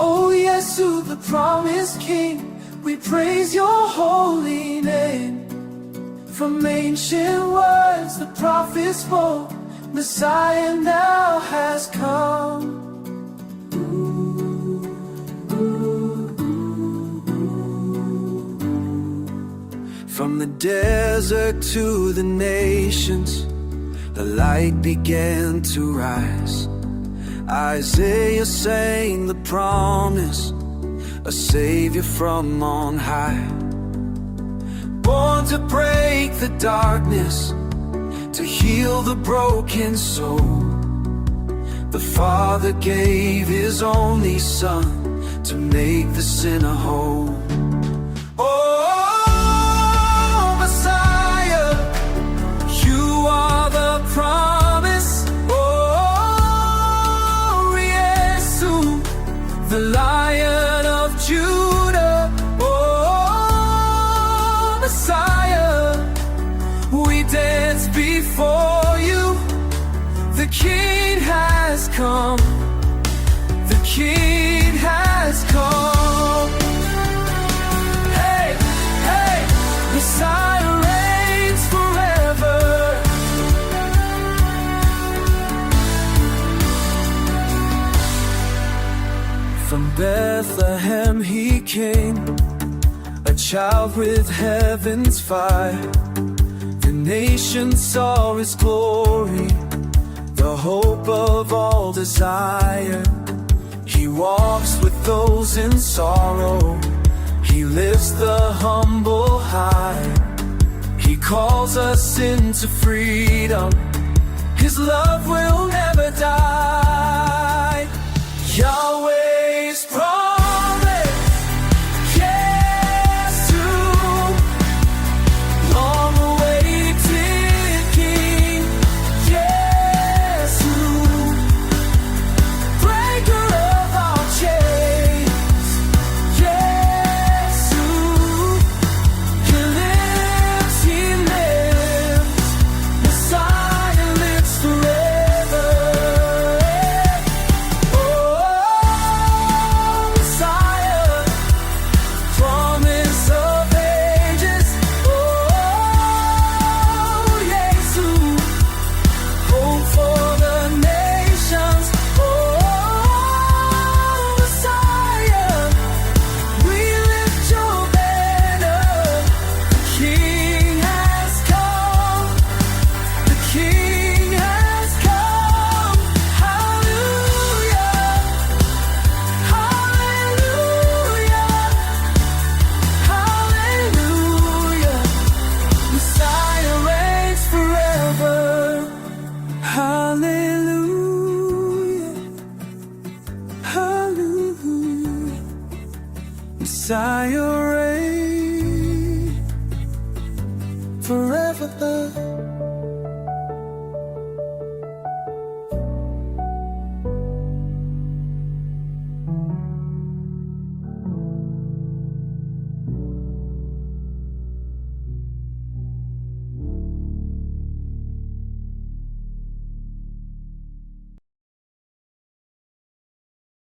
Oh, Yesu, the promised King, we praise your holy name. From ancient words the prophets spoke, Messiah now has come. From the desert to the nations, the light began to rise. Isaiah sang the promise, a Savior from on high, born to break the darkness, to heal the broken soul. The Father gave His only Son to make the sinner whole. Oh, Messiah, you are the promise. Oh, Yesu, the Lion of Judah. Oh, Messiah, we dance before you. The King has come. The King has come. Hey, hey, Messiah reigns forever. From Bethlehem He came, a child with heaven's fire. The nation saw His glory, the hope of all desire. He walks with those in sorrow, He lifts the humble high. He calls us into freedom, His love will never die. Yahweh's promise, yes, to long-awaited King, yes, to breaker of our chains, yes, to He lives, Messiah lives forever. Oh, Messiah, promise of ages. Oh, Yesu, hope for the nations. Oh, Messiah, we lift your banner. The King has come. The King has come. Hallelujah. Hallelujah. Hallelujah. Messiah reigns forever. Hallelujah. Hallelujah. Messiah reigns forever.